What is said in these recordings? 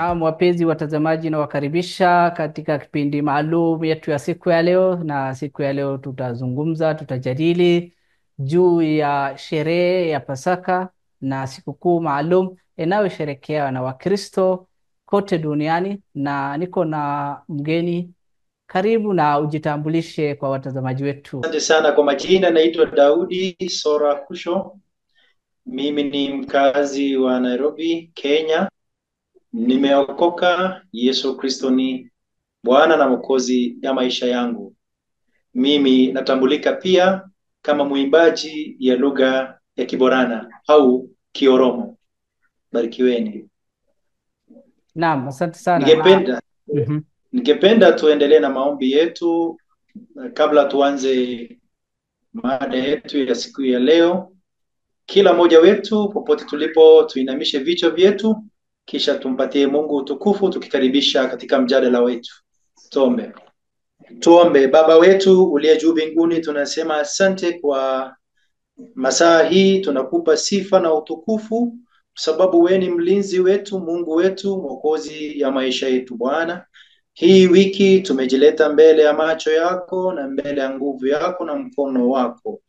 Naam, wapenzi watazamaji, na wakaribisha katika kipindi maalum yetu ya siku ya leo. Na siku ya leo tutajadili juu ya sherehe ya Pasaka na sikukuu maalum inayosherekewa na Wakristo kote duniani, na niko na mgeni. Karibu na ujitambulishe kwa watazamaji wetu. Asante sana kwa majina, naitwa Daudi Sora Kusho. Mimi ni mkazi wa Nairobi, Kenya. Nimeokoka. Yesu Kristo ni Bwana na Mwokozi ya maisha yangu. Mimi natambulika pia kama mwimbaji ya lugha ya Kiborana au Kioromo. Barikiweni. Naam, asante sana. Ningependa Mhm. ningependa tuendelee na maombi yetu kabla tuanze mada yetu ya siku ya leo. Kila mmoja wetu popote tulipo tuinamishe vichwa vyetu, kisha tumpatie Mungu utukufu tukikaribisha katika mjadala wetu. Tuombe. Baba wetu uliye juu mbinguni, tunasema asante kwa masaa hii, tunakupa sifa na utukufu sababu wewe ni mlinzi wetu, Mungu wetu, Mwokozi ya maisha yetu. Bwana, hii wiki tumejileta mbele ya macho yako na mbele ya nguvu yako na mkono wako.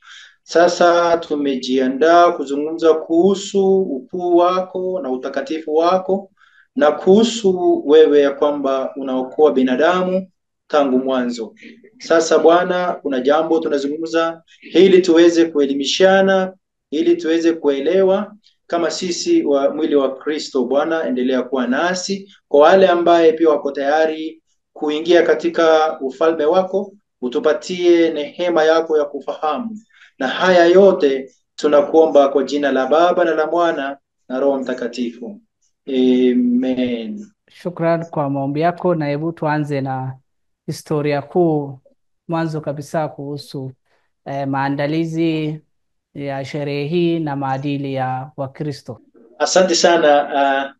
Sasa tumejiandaa kuzungumza kuhusu ukuu wako na utakatifu wako, na kuhusu wewe ya kwamba unaokoa binadamu tangu mwanzo. Sasa Bwana, kuna jambo tunazungumza ili tuweze kuelimishana, ili tuweze kuelewa kama sisi wa mwili wa Kristo. Bwana, endelea kuwa nasi. Kwa wale ambaye pia wako tayari kuingia katika ufalme wako, utupatie neema yako ya kufahamu. Na haya yote tunakuomba kwa jina la Baba na la Mwana na Roho Mtakatifu. Amen. Shukran kwa maombi yako, na hebu tuanze na historia kuu mwanzo kabisa kuhusu maandalizi ya sherehe hii na maadili ya Wakristo. Asante sana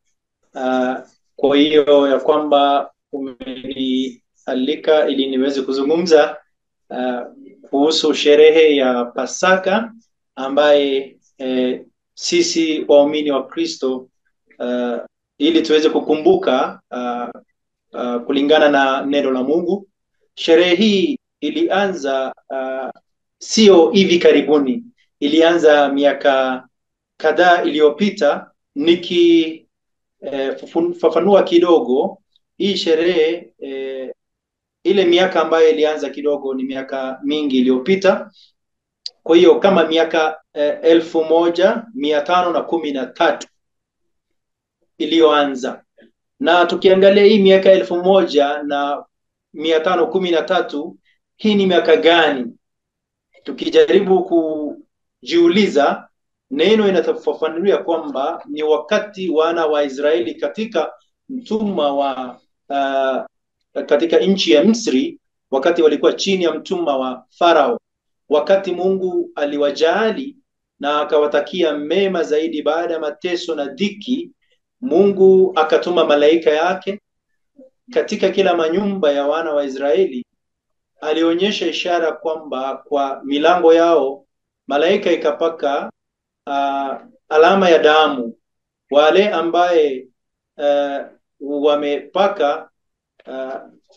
kwa hiyo ya kwamba umenialika ili niweze kuzungumza kuhusu sherehe ya Pasaka ambaye sisi waumini wa Kristo ili tuweze kukumbuka kulingana na neno la Mungu. Sherehe hii ilianza sio hivi karibuni, ilianza miaka kadhaa iliyopita. Fafanua kidogo hii sherehe. Ile miaka ambayo ilianza kidogo ni miaka mingi iliyopita. Kwa hiyo kama miaka 1513 iliyoanza, na tukiangalia hii miaka 1513 hii ni miaka gani? Tukijaribu kujiuliza, neno inatafafanulia kwamba ni wakati wana wa Israeli katika mtumwa wa katika nchi ya Misri, wakati walikuwa chini ya mtumwa wa Farao, wakati Mungu aliwajali na akawatakia mema zaidi baada ya mateso na dhiki. Mungu akatuma malaika yake katika kila manyumba ya wana wa Israeli. Alionyesha ishara kwamba kwa milango yao malaika ikapaka alama ya damu. Wale ambaye wamepaka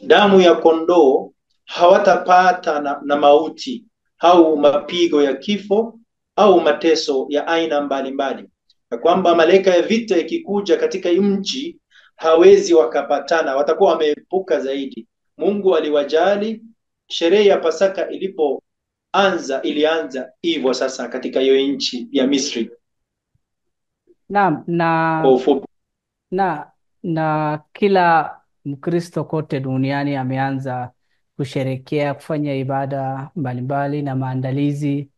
damu ya kondoo hawatapata na mauti au mapigo ya kifo au mateso ya aina mbalimbali. Na kwamba malaika ya vita ikikuja katika nchi hawezi wakapatana, watakuwa wameepuka zaidi. Mungu aliwajali. Sherehe ya Pasaka ilianza hivyo sasa katika hiyo nchi ya Misri. Naam, Kwa ufupi. na kila Mkristo kote duniani ameanza kusherekea, kufanya ibada mbalimbali na maandalizi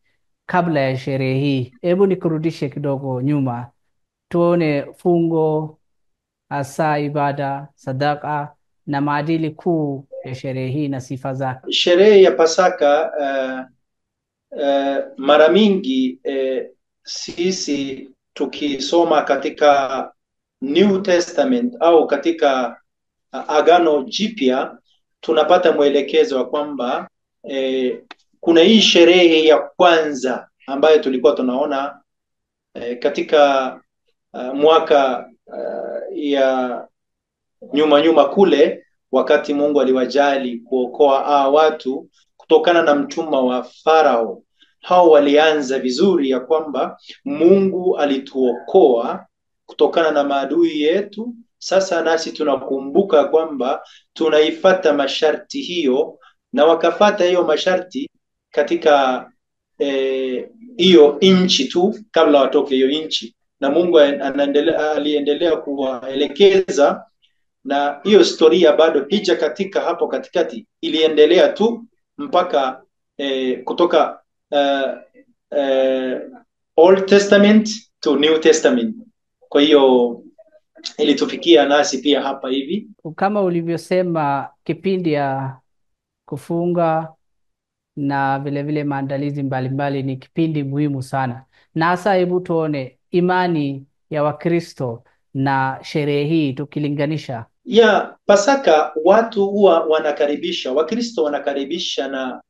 kabla ya sherehe hii. Hebu nikurudishe kidogo nyuma, tuone fungo, hasa ibada, sadaka na maadili kuu ya sherehe hii na sifa zake. Sherehe ya Pasaka mara mingi sisi tukisoma katika New Testament au katika Agano Jipya tunapata mwelekezo wa kwamba kuna hii sherehe ya kwanza ambayo tulikuwa tunaona katika mwaka ya nyuma kule, wakati Mungu aliwajali kuokoa watu kutokana na mtumwa wa Farao. Hao walianza vizuri ya kwamba Mungu alituokoa kutokana na maadui yetu. Sasa nasi tunakumbuka kwamba tunaifata masharti hiyo, na wakafata hiyo masharti katika hiyo nchi tu kabla watoke hiyo nchi, na Mungu aliendelea kuwaelekeza, na hiyo historia bado hija katika hapo katikati iliendelea tu mpaka kutoka Old Testament to New Testament. Kwa hiyo ilitufikia nasi pia hapa hivi. Kama ulivyosema, kipindi ya kufunga na vile vile maandalizi mbalimbali ni kipindi muhimu sana. Na hasa hebu tuone imani ya Wakristo na sherehe hii tukilinganisha. Ya Pasaka watu huwa wanakaribisha, Wakristo wanakaribisha na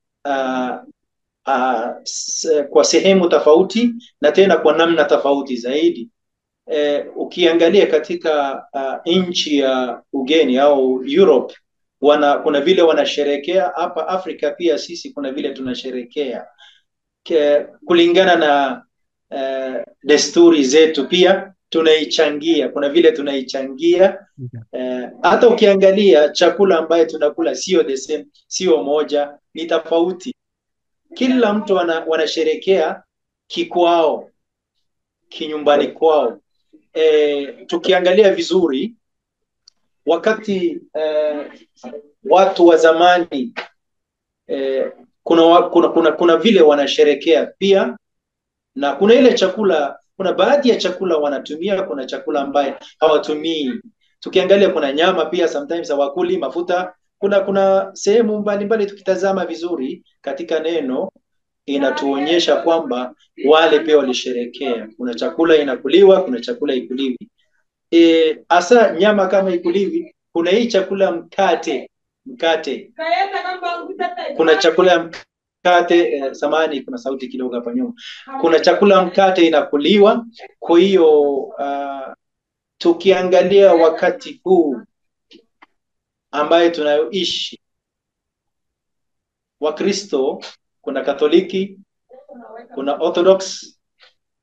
kwa sehemu tofauti na tena kwa namna tofauti zaidi. Ukiangalia katika nchi ya ugeni au Europe, kuna vile wanasherekea. Hapa Afrika pia sisi kuna vile tunasherekea kulingana na desturi zetu, pia tunaichangia, kuna vile tunaichangia. Hata ukiangalia chakula ambaye tunakula sio the same, sio moja, ni tofauti. Kila mtu wanasherekea kikwao, kinyumbani kwao. Tukiangalia vizuri, wakati watu wa zamani kuna vile wanasherekea pia, na kuna ile chakula, kuna baadhi ya chakula wanatumia, kuna chakula ambaye hawatumii. Tukiangalia kuna nyama pia sometimes hawakuli mafuta. Kuna sehemu mbalimbali tukitazama vizuri katika neno inatuonyesha kwamba wale pia walisherekea. Kuna chakula inakuliwa, kuna chakula ikuliwi. Asa nyama kama ikuliwi, kuna hii chakula mkate. Kuna chakula mkate, samani kuna sauti kidogo hapa nyuma. Kuna chakula mkate inakuliwa. Kwa hiyo tukiangalia wakati huu ambaye tunayoishi, Wakristo, kuna Katoliki, kuna Orthodox,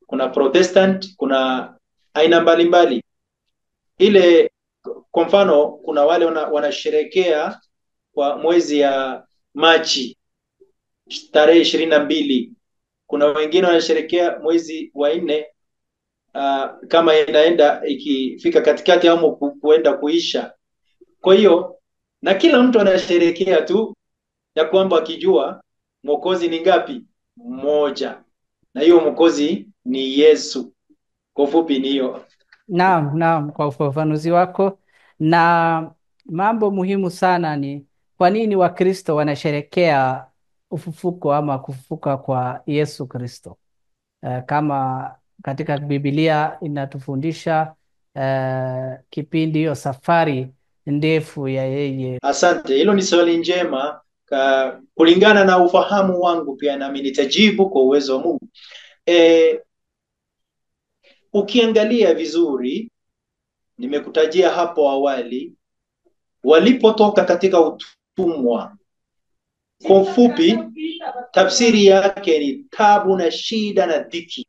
kuna Protestant, kuna aina mbalimbali. Ile kwa mfano kuna wale wanasherekea kwa mwezi ya Machi tarehe 22. Kuna wengine wanasherekea mwezi wa 4, kama inaenda ikifika katikati au kuenda kuisha. Kwa hiyo na kila mtu anasherekea tu ya kwamba akijua Mwokozi ni ngapi? Mmoja, na hiyo Mwokozi ni Yesu. Kwa ufupi ni hiyo. Naam, kwa ufafanuzi wako. Na mambo muhimu sana ni kwa nini Wakristo wanasherekea ufufuko ama kufufuka kwa Yesu Kristo. Kama katika Biblia inatufundisha kipindi hiyo safari ndefu ya yeye. Asante, hilo ni swali njema. Kulingana na ufahamu wangu pia nami nitajibu kwa uwezo wa Mungu. Ukiangalia vizuri, nimekutajia hapo awali, walipotoka katika utumwa, kwa ufupi tafsiri yake ni tabu na shida na dhiki.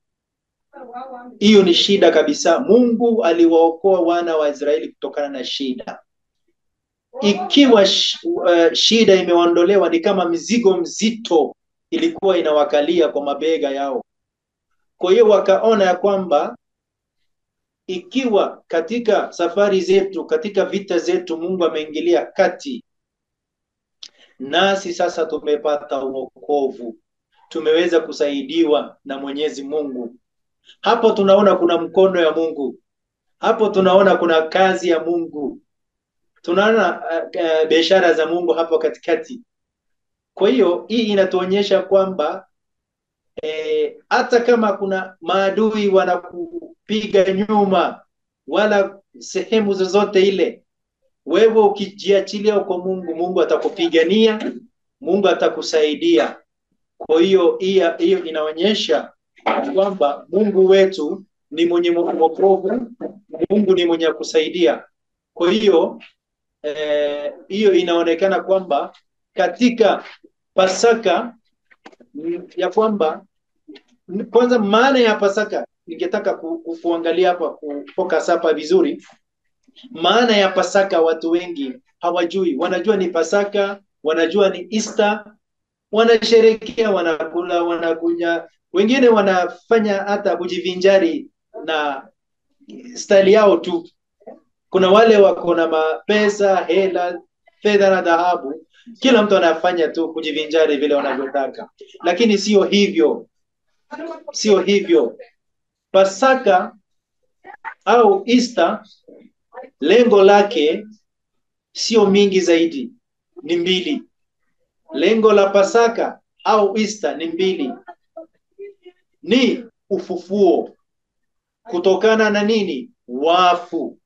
Hiyo ni shida kabisa. Mungu aliwaokoa wana wa Israeli kutokana na shida. Ikiwa shida imeondolewa, ni kama mizigo mzito ilikuwa inawakalia kwa mabega yao. Kwa hiyo wakaona ya kwamba ikiwa katika safari zetu, katika vita zetu, Mungu ameingilia kati, nasi sasa tumepata wokovu, tumeweza kusaidiwa na Mwenyezi Mungu. Hapo tunaona kuna mkono ya Mungu, hapo tunaona kuna kazi ya Mungu, tunaona biashara za Mungu hapo katikati. Kwa hiyo hii inatuonyesha kwamba hata kama kuna maadui wanakupiga nyuma, wala sehemu zozote ile, wewe ukijiachilia kwa Mungu, Mungu atakupigania, Mungu atakusaidia. Kwa hiyo hiyo inaonyesha kwamba Mungu wetu ni mwenye wokovu, Mungu ni mwenye kusaidia. Kwa hiyo hiyo inaonekana kwamba katika Pasaka ya kwamba kwanza maana ya Pasaka ningetaka kuangalia hapa, kufocus hapa vizuri. Maana ya Pasaka watu wengi hawajui. Wanajua ni Pasaka, wanajua ni Easter, wanasherekea, wanakula, wanakunya, wengine wanafanya hata kujivinjari na style yao tu. Kuna wale wako na mapesa, hela, fedha na dhahabu, kila mtu anafanya tu kujivinjari vile wanavyotaka, lakini sio hivyo, sio hivyo. Pasaka au Easter lengo lake sio mingi zaidi, ni mbili. Lengo la Pasaka au Easter ni mbili, ni ufufuo kutokana na nini? Wafu.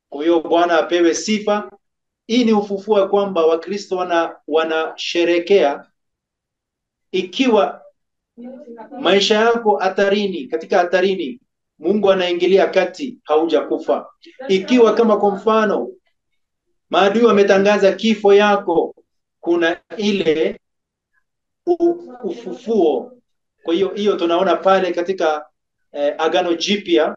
Kwa hiyo Bwana apewe sifa. Hii ni ufufuo kwamba Wakristo wanasherekea. Ikiwa maisha yako hatarini, katika hatarini, Mungu anaingilia kati, haujakufa. Ikiwa kama kwa mfano maadui wametangaza kifo yako, kuna ile ufufuo. Kwa hiyo tunaona pale katika Agano Jipya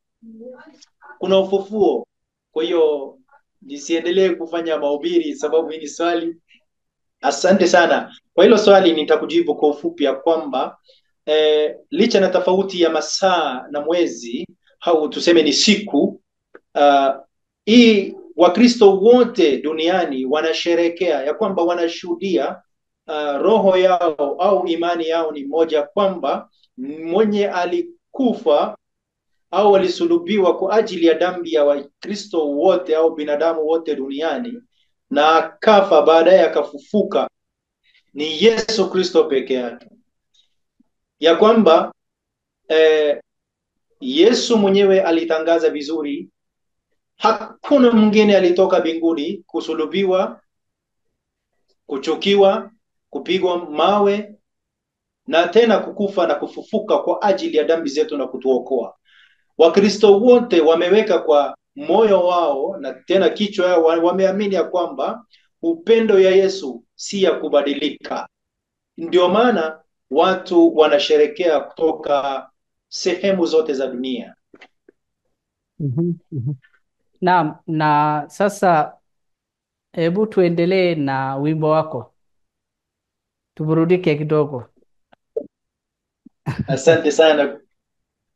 kuna ufufuo. Kwa hiyo nisiendelee kufanya mahubiri sababu hii ni swali. Asante sana kwa hilo swali. Nitakujibu kwa ufupi ya kwamba licha na tofauti ya masaa na mwezi au tuseme ni siku, hii Wakristo wote duniani wanasherekea ya kwamba wanashuhudia roho yao au imani yao ni moja, kwamba mwenye alikufa au alisulubiwa kwa ajili ya dhambi ya Wakristo wote au binadamu wote duniani na akafa, baadaye akafufuka, ni Yesu Kristo peke yake. Ya kwamba Yesu mwenyewe alitangaza vizuri, hakuna mwingine alitoka mbinguni kusulubiwa, kuchukiwa, kupigwa mawe na tena kukufa na kufufuka kwa ajili ya dhambi zetu na kutuokoa. Wakristo wote wameweka kwa moyo wao na tena kichwa yao, wameamini ya kwamba upendo ya Yesu si ya kubadilika. Ndio maana watu wanasherekea kutoka sehemu zote za dunia. Naam, na sasa hebu tuendelee na wimbo wako, tuburudike kidogo. Asante sana.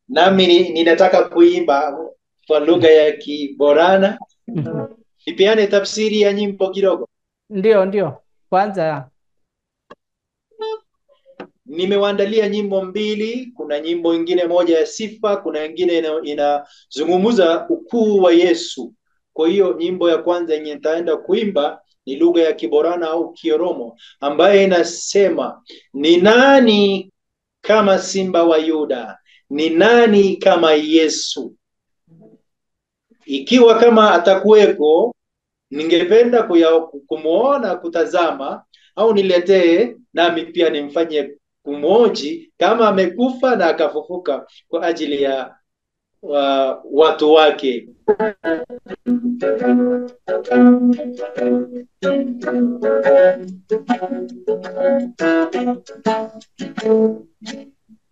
Nami ninataka kuimba kwa lugha ya Kiborana. Nipeane tafsiri ya nyimbo kidogo. Ndio, kwanza nimewaandalia nyimbo mbili. Kuna nyimbo ingine moja ya sifa, kuna ingine inazungumza ukuu wa Yesu. Kwa hiyo nyimbo ya kwanza yenye nitaenda kuimba ni lugha ya Kiborana au Kioromo, ambaye inasema, ni nani kama Simba wa Yuda, ni nani kama Yesu? Ikiwa kama atakuwepo, ningependa kumuona, kutazama, au niletee nami pia nimfanye kumwoji kama amekufa na akafufuka kwa ajili ya watu wake.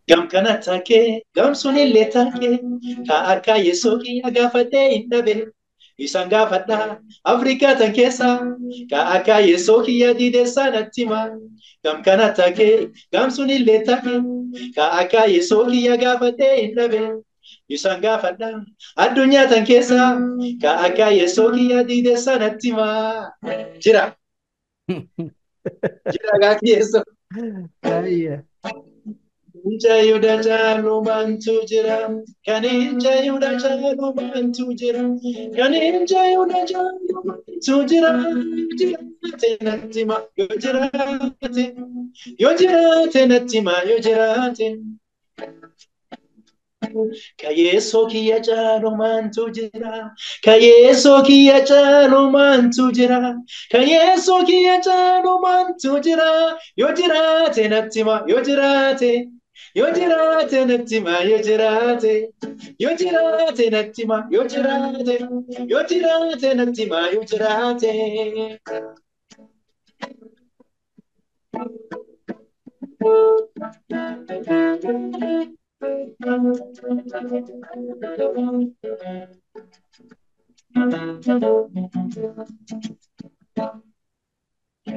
Gamkana take, gamsunille take, ka akka Yesuuki agaafadhee hin dhabe. Isaan gaafadhaa Afrikaa tan keessa, ka akka Yesuuki yaadide sanatti hima. Gamkana take, gamsunille take, ka akka Yesuuki agaafadhee hin dhabe. Isaan gaafadhaa addunyaa tan keessa, ka akka Yesuuki yaadide sanatti hima. Jira. Jira gaaki Yesuus. Injayuda jalu bantu jira, kan injayuda jalu bantu jira, kan injayuda jalu bantu jira, tenatima yo jira tenatima yo jira. Kayeso kiya jalu mantu jira, kayeso kiya jalu mantu jira, kayeso kiya jalu mantu jira, yo jira tenatima yo jira te. Yoo jiraate natti himaa yoo jiraate. Yoo jiraate natti himaa yoo jiraate. Yoo jiraate natti himaa yoo jiraate.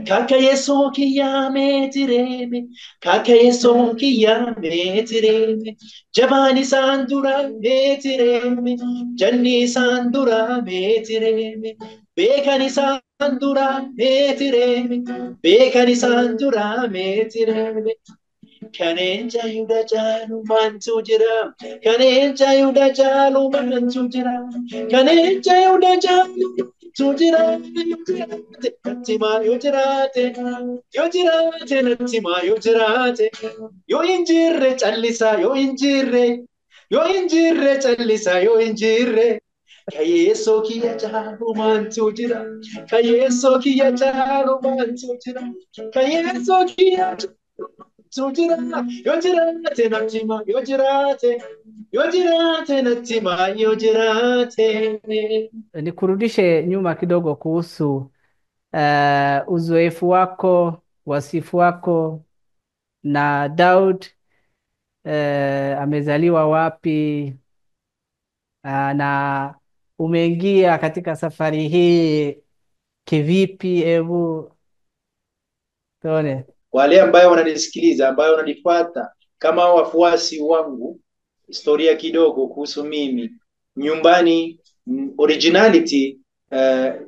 Kaka Yesu kiyame tireme, Kaka Yesu kiyame tireme, Jabani sandura me tireme, Janni sandura me tireme, Bekani sandura me tireme, Bekani sandura me tireme. Kaneenja yuda jaalu mantu jira, Kaneenja yuda jaalu mantu jira, Kaneenja yuda jaalu mantu jira. Natima yoo jiraate, yoo jiraate natima yoo jiraate, yoo injirre callisa yoo injirre, yoo injirre callisa yoo injirre. Kayeso kiya jaalu mantu jira, Kayeso kiya jaalu mantu jira, Kayeso kiya Sujira, yo jirate natima, yo jirate, yo jirate natima, yo jirate. Nikurudishe nyuma kidogo kuhusu uzoefu wako, wasifu wako na Daud. Amezaliwa wapi, na umeingia katika safari hii kivipi? Hebu tuone. Wale ambayo wananisikiliza, ambayo wananifuata kama wafuasi wangu, historia kidogo kuhusu mimi nyumbani. Originality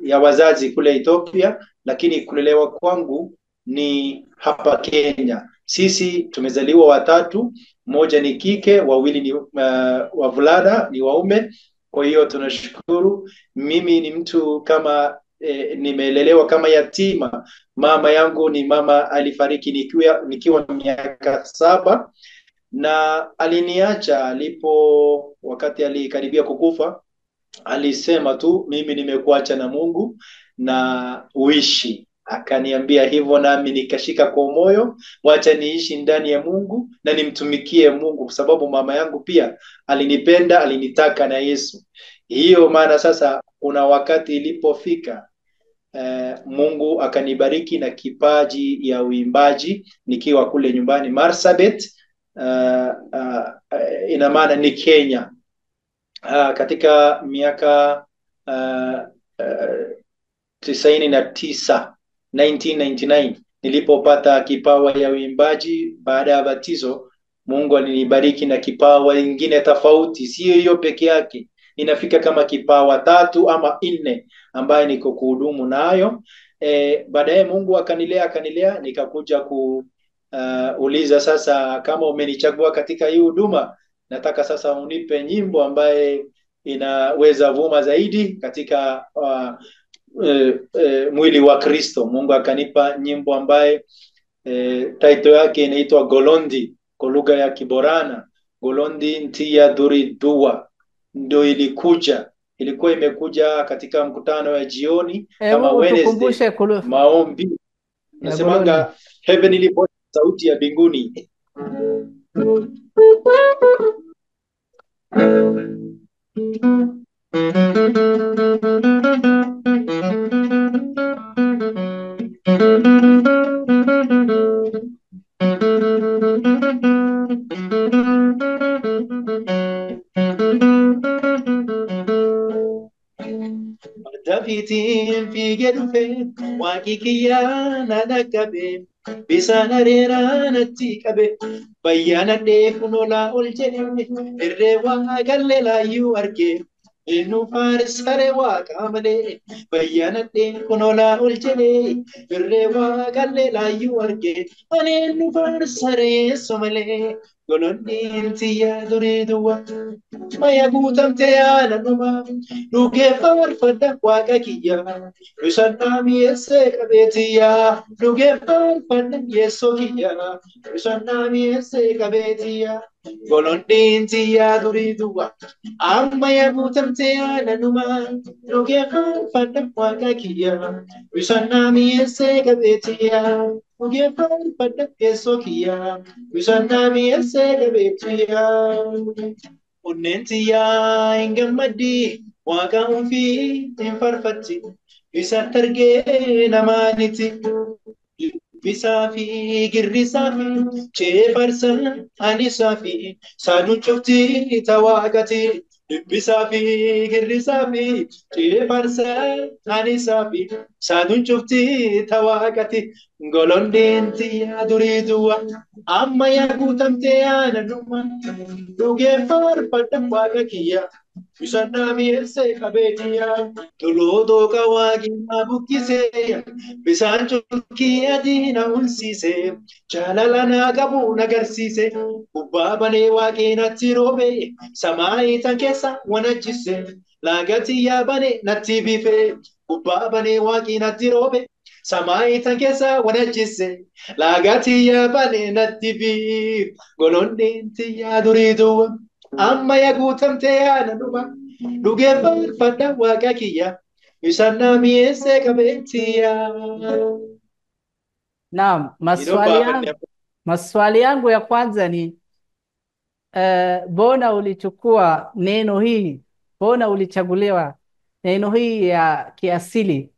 ya wazazi kule Ethiopia, lakini kulelewa kwangu ni hapa Kenya. Sisi tumezaliwa watatu, mmoja ni kike, wawili ni wavulana, ni waume. Kwa hiyo tunashukuru. Mimi ni mtu kama nimelelewa kama yatima. Mama yangu ni mama alifariki nikiwa miaka 7, na aliniacha wakati alikaribia kukufa. Alisema tu, mimi nimekuacha na Mungu na uishi. Akaniambia hivyo, nami nikashika kwa moyo, wacha niishi ndani ya Mungu na nimtumikie Mungu, kwa sababu mama yangu pia alinipenda, alinitaka na Yesu. Hiyo maana sasa kuna wakati ilipofika, Mungu akanibariki na kipaji ya uimbaji nikiwa kule nyumbani Marsabit. Ina maana ni Kenya. Katika miaka 1999 nilipopata kipawa ya uimbaji baada ya batizo. Mungu alinibariki na kipawa ingine tofauti, sio hiyo peke yake, inafika kama kipawa 3 ama 4 ambaye niko kuhudumu nayo. Baadaye Mungu akanilea nikakuja kuuliza, sasa kama umenichagua katika hii huduma, nataka sasa unipe nyimbo ambaye inaweza vuma zaidi katika mwili wa Kristo. Mungu akanipa nyimbo ambaye title yake inaitwa Golondi kwa lugha ya Kiborana. Golondi ntia duri dua. Ndio ilikuwa imekuja katika mkutano wa jioni kama Wednesday, maombi. Nasemanga heavenly voice, sauti ya mbinguni. Dafitiin fiigee dhufe waaqni kiyyaa na dhaqqabe, bisaan areeraa natti qabe, bayyaanadhee kunolaa ol jedhe, irree Waaqallee laayyuu arge, innu faarsare Waaqa malee, bayyaanadhee kunolaa ol jedhe, irree Waaqallee laayyuu arge, ani innu faarsare Yesu malee. Golonni tiyya durii duwwaa maya guutamte yaananuma, dhugeeffadha Waaqa kiyya, isaan dhaamiyeessee qabeetiyya. Dhugeeffadha Yeesoo kiyya, isaan dhaamiyeessee qabeetiyya. Golonni tiyya durii duwwaa maya guutamte yaananuma, dhugeeffadha Waaqa kiyya, isaan dhaamiyeessee qabeetiyya. Ugeeffadha keessoo kiyyaa bishaan mi'eessee gabeetiyyaa. Onneen tiyyaa hin gammaddi waaqa ofii hin farfatti isatti argee namaaniti. Bisaa fi girrisaa fi ceefarsa anisaa fi saaduun cufti tawaaqati. Bisaa fi girrisaa fi ceefarsa anisaa fi saaduun cufti tawaaqati. Golondeen tiyyaa durii du'a amma yaa guutamtee yaana dhuma dhugeeffadha waaqa kiyyaa. Bishaan mi'eessee qabeetiyyaa toloo qawaaqinaa buqqisee bishaan cukkii adii na ulsiisee jaalala naa qabu nagarsiise gubbaa banee waaqii natti roobe samaayii tan keessa wanachise laagatiyyaa banee natti biife gubbaa banee waaqii natti roobe samaayii tan keessa wanachise laagatiyyaa banee natti biif golondeen tiyyaa durii du'a. Amma yaa guutamtee yaana dhuma dhugeeffadha waaqa kiyyaa bishaan mi'eessee qabeetiyyaa. Naam, maswali yangu ya kwanza ni mbona ulichukua neno hii, mbona ulichaguliwa neno hii ya kiasili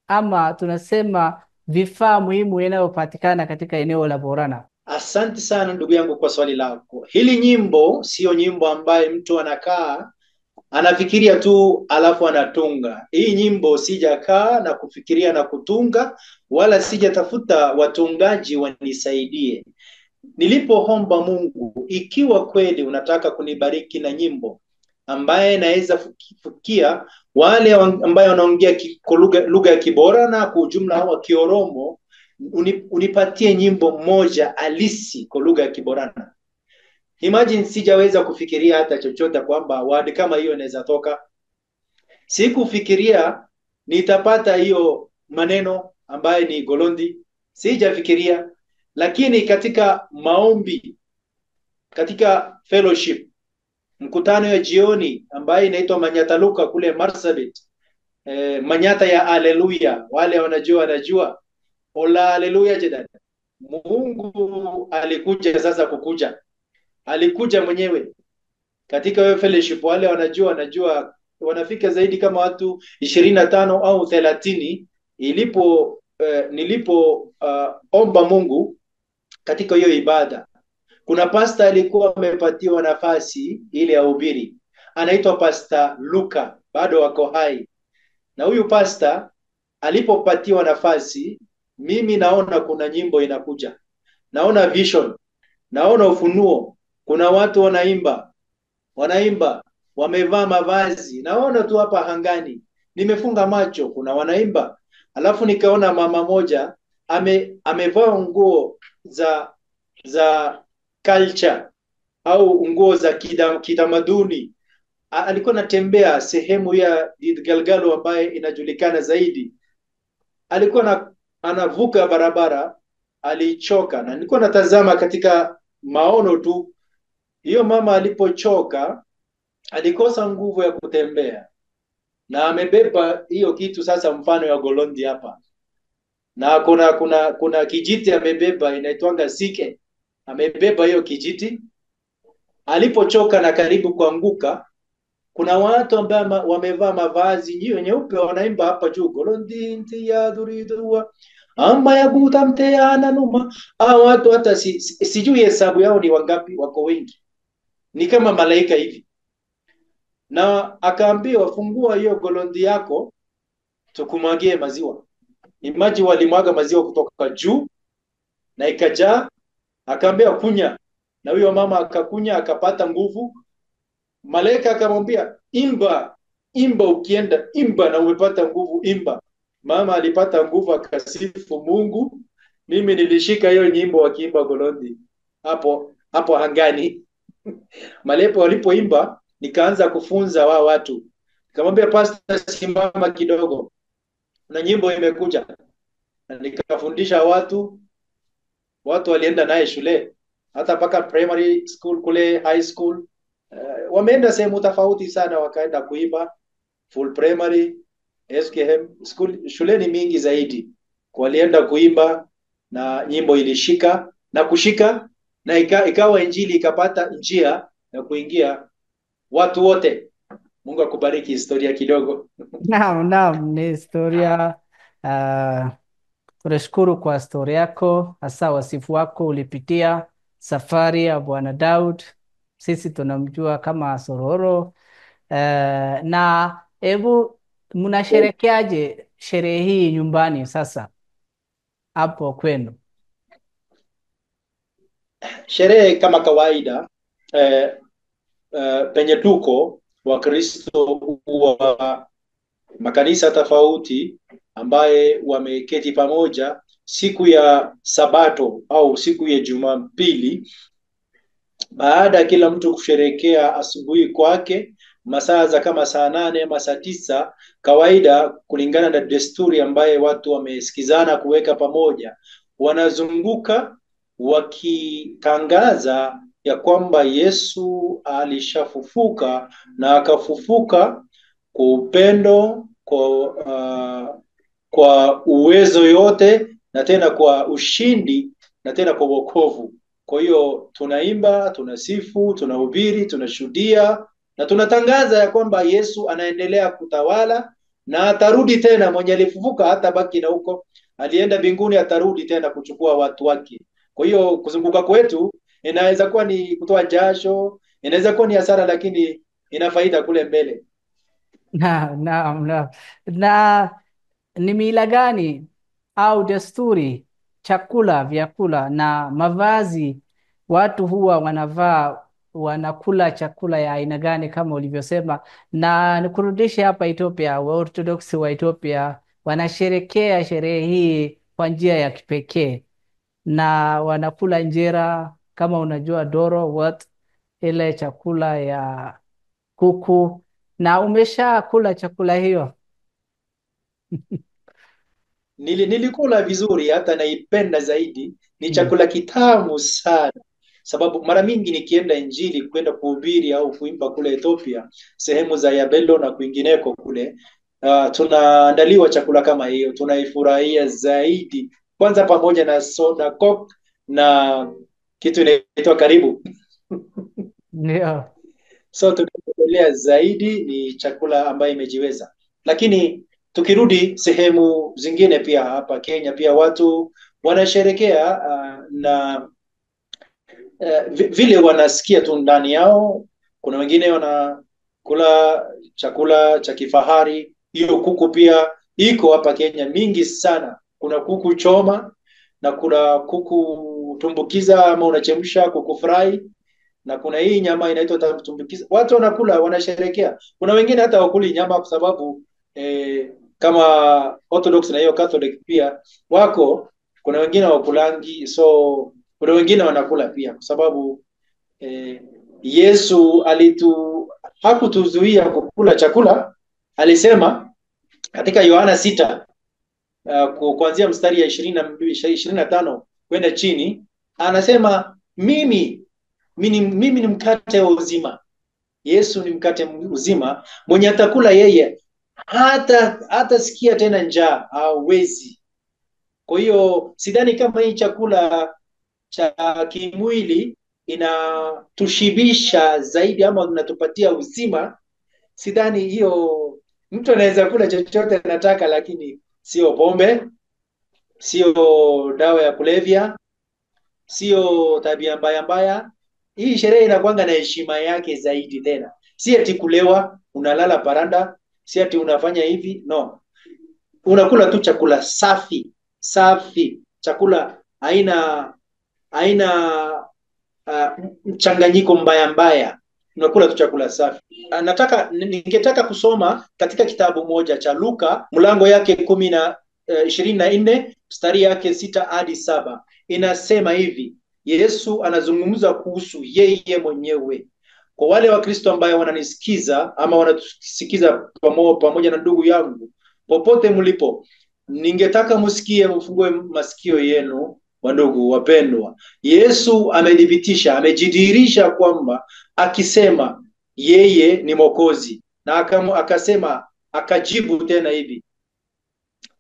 ama tunasema vifaa muhimu yanayopatikana katika eneo la Borana? Asante sana ndugu yangu kwa swali lako. Hili nyimbo sio nyimbo ambaye mtu anakaa anafikiria tu alafu anatunga. Hii nyimbo sijakaa na kufikiria na kutunga, wala sijatafuta watungaji wanisaidie. Nilipoomba Mungu, ikiwa kweli unataka kunibariki na nyimbo ambaye naweza fikia wale ambaye wanaongea lugha ya Kiborana kwa ujumla au Kioromo, unipatie nyimbo moja halisi kwa lugha ya Kiborana. Imagine sijaweza kufikiria hata chochote kwamba word kama hiyo inaweza toka. Sikufikiria nitapata hiyo maneno ambaye ni Golondi. Sijafikiria, lakini katika maombi, katika fellowship, mkutano ya jioni ambaye inaitwa Manyata Luka kule Marsabit, Manyata ya Haleluya, wale wanajua Ola haleluya jedani. Mungu alikuja sasa kukuja. Alikuja mwenyewe. Katika hiyo fellowship wale wanajua wanafika zaidi kama watu 25 au 30 nilipo omba Mungu katika hiyo ibada. Kuna pastor alikuwa amepatiwa nafasi ili ahubiri. Anaitwa Pastor Luka, bado wako hai. Na huyu pastor alipopatiwa nafasi, mimi naona kuna nyimbo inakuja. Naona vision. Naona ufunuo. Kuna watu wanaimba, wamevaa mavazi. Naona tu hapa hangani. Nimefunga macho, kuna wanaimba. Alafu nikaona mama moja amevaa nguo za culture au nguo za kitamaduni. Alikuwa anatembea sehemu ya Gilgalo ambaye inajulikana zaidi. Alikuwa anavuka barabara, alichoka, na nilikuwa natazama katika maono tu. Hiyo mama alipochoka alikosa nguvu ya kutembea, na amebeba hiyo kitu sasa mfano ya Golondi hapa, na kuna kijiti amebeba inaitwanga sike. Amebeba hiyo kijiti. Alipochoka na karibu kuanguka, kuna watu ambao wamevaa mavazi nyeupe wanaimba hapa juu, Golondi ntia duridua ama ya gutamteana numa. Watu hata sijui hesabu yao ni wangapi, wako wengi, ni kama malaika hivi. Na akaambiwa, fungua hiyo Golondi yako tukumwagie maziwa. Imagine walimwaga maziwa kutoka juu na ikajaa. Akaambiwa kunya, na huyo mama akakunya, akapata nguvu. Malaika akamwambia imba, ukienda imba na umepata nguvu, imba. Mama alipata nguvu, akasifu Mungu. Mimi nilishika hiyo nyimbo wakiimba Golondi hapo hangani. Malepo walipoimba, nikaanza kufunza watu. Nikamwambia pastor, simama kidogo, na nyimbo imekuja. Na nikafundisha watu walienda naye shule, hata paka primary school kule, high school. Wameenda sehemu tofauti sana, wakaenda kuimba full primary, SKM school, shuleni mingi zaidi walienda kuimba. na nyimbo ilishika na kushika na ikawa injili ikapata njia ya kuingia watu wote. Mungu akubariki. Historia kidogo. Naam, naam, ni historia. Uh, tunashukuru kwa historia yako, hasa wasifu wako. Ulipitia safari ya Bwana Daud, sisi tunamjua kama Sororo. Na hebu mnasherekeaje sherehe hii nyumbani sasa hapo kwenu? Sherehe kama kawaida, eh, penye tuko Wakristo wa makanisa tofauti ambaye wameketi pamoja siku ya Sabato au siku ya Jumapili, baada ya kila mtu kusherekea asubuhi kwake, masaa za kama saa 8 ama saa 9, kawaida kulingana na desturi ambaye watu wamesikizana kuweka pamoja, wanazunguka wakitangaza ya kwamba Yesu alishafufuka na akafufuka kwa upendo, kwa uwezo yote, na tena kwa ushindi, na tena kwa wokovu. Kwa hiyo tunaimba, tunasifu, tunahubiri, tunashuhudia na tunatangaza ya kwamba Yesu anaendelea kutawala na atarudi tena. Mwenye alifufuka hata baki na huko, alienda mbinguni, atarudi tena kuchukua watu wake. Kwa hiyo kuzunguka kwetu inaweza kuwa ni kutoa jasho, inaweza kuwa ni hasara, lakini ina faida kule mbele. Na ni mila gani au desturi, chakula, vyakula na mavazi watu huwa wanavaa, wanakula chakula ya aina gani kama ulivyosema? Na nikurudishe hapa Ethiopia, Waorthodox wa Ethiopia wanasherekea sherehe hii kwa njia ya kipekee, na wanakula njera, kama unajua doro what, ile chakula ya kuku. Na umesha kula chakula hiyo? Nilikula vizuri, hata naipenda zaidi. Ni chakula kitamu sana, sababu mara mingi nikienda Injili, kwenda kuhubiri au kuimba kule Ethiopia, sehemu za Yabelo na kwingineko kule, tunaandaliwa chakula kama hiyo, tunaifurahia zaidi, kwanza pamoja na soda coke na kitu inaitwa karibu. Ndio. So tunaendelea zaidi, ni chakula ambayo imejiweza. Lakini tukirudi sehemu zingine, pia hapa Kenya pia watu wanasherekea, na vile wanasikia tu ndani yao. Kuna wengine wanakula chakula cha kifahari. Hiyo kuku pia iko hapa Kenya mingi sana. Kuna kuku choma na kuna kuku tumbukiza, ama unachemsha kuku fry, na kuna hii nyama inaitwa tumbukiza. Watu wanakula, wanasherekea. Kuna wengine hata wakuli nyama kwa sababu kama Orthodox na hiyo Catholic pia wako. Kuna wengine wakulangi, so kuna wengine wanakula pia kwa sababu Yesu hakutuzuia kukula chakula. Alisema katika Yohana 6, kuanzia mstari ya 25 kwenda chini, anasema mimi ni mkate wa uzima. Yesu ni mkate uzima, mwenye atakula yeye hata sikia tena njaa hawezi. Kwa hiyo sidhani kama hii chakula cha kimwili inatushibisha zaidi ama inatupatia uzima. Sidhani hiyo. Mtu anaweza kula chochote anataka, lakini sio pombe, sio dawa ya kulevya, sio tabia mbaya mbaya. Hii sherehe inakuanga na heshima yake zaidi. Tena si ati kulewa, unalala paranda, si ati unafanya hivi, no. Unakula tu chakula safi, chakula haina mchanganyiko mbaya. Unakula tu chakula safi. Ningetaka kusoma katika kitabu moja cha Luka, mlango yake 24 mstari yake 6 hadi 7. Inasema hivi, Yesu anazungumza kuhusu yeye mwenyewe. Kwa wale wa Kristo ambaye wananisikiza ama wanatusikiza pamoja na ndugu yangu popote mlipo, ningetaka msikie, mfungue masikio yenu, wandugu wapendwa. Yesu amedhibitisha, amejidhihirisha kwamba akisema yeye ni Mwokozi, na akasema, akajibu tena hivi,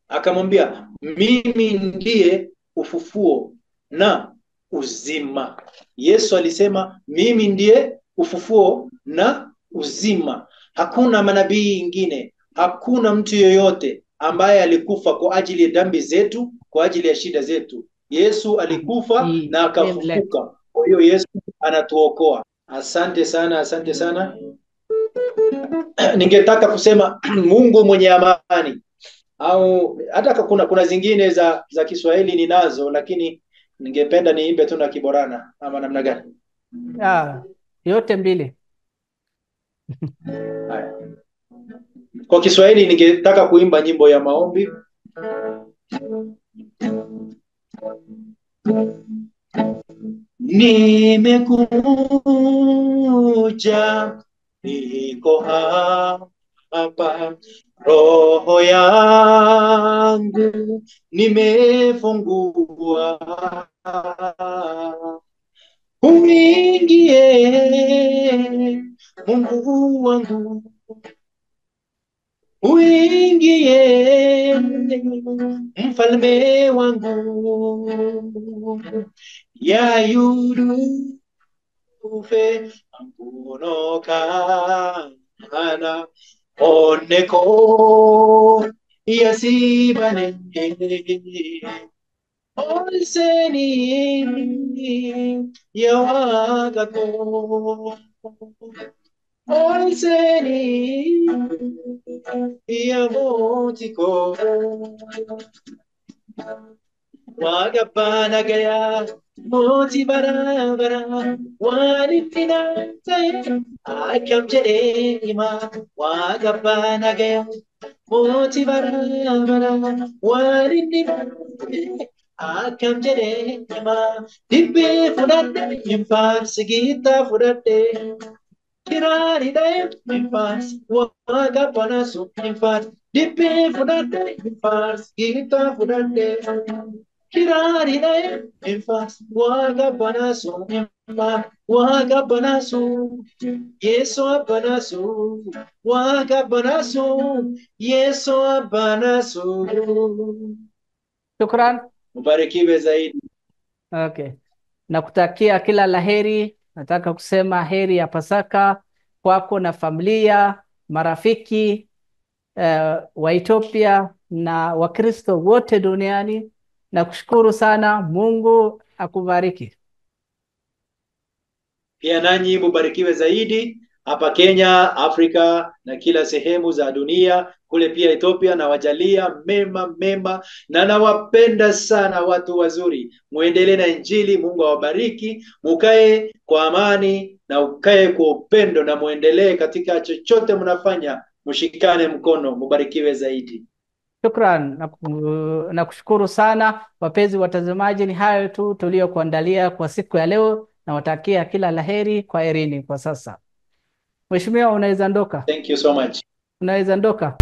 akamwambia, mimi ndiye ufufuo na uzima. Yesu alisema mimi ndiye ufufuo na uzima. Hakuna manabii ingine, hakuna mtu yoyote ambaye alikufa kwa ajili ya dhambi zetu, kwa ajili ya shida zetu. Yesu alikufa He na came late. akafufuka. Kwa hiyo Yesu anatuokoa. Asante sana, asante sana. Ningetaka kusema Mungu mwenye amani, au hata kuna zingine za Kiswahili ninazo, lakini ningependa niimbe tu na Kiborana ama namna gani? Yote mbili. Haya. Kwa Kiswahili ningetaka kuimba nyimbo ya maombi. Nimekuja, niko hapa, roho yangu nimefungua, uingie Mungu wangu, uingie mfalme wangu, ya yudufe ampunokana oneko yasibane Olseni yawagako Olseni yamotiko Wagabana gaya moti barabara wanitina tayo akam jere ima Wagabana gaya moti barabara wanitina akam jere ima Dibbe fudadde infars gita fudadde Kirari day infars Wagabana su infars Dibbe fudadde infars gita fudadde Kirari day infars Wagabana su infars Wagabana su Yesu abana su Wagabana su Yesu abana su. Shukran. Ubarikiwe zaidi. Okay. Nakutakia kila laheri. Nataka kusema heri ya Pasaka kwako na familia, marafiki wa Ethiopia na Wakristo wote duniani. Nakushukuru sana. Mungu akubariki. Pia nanyi mubarikiwe zaidi hapa Kenya, Afrika na kila sehemu za dunia, kule pia Ethiopia, na wajalia mema na nawapenda sana watu wazuri. Muendelee na Injili, Mungu awabariki, mukae kwa amani na ukae kwa upendo, na muendelee katika chochote mnafanya, mshikane mkono. Mubarikiwe zaidi. Shukran. Nakushukuru sana. Wapenzi watazamaji, ni hayo tu tuliokuandalia kwa siku ya leo. Nawatakia kila laheri. Kwaherini kwa sasa. Mheshimiwa, unaweza ondoka. Thank you so much. Unaweza ondoka.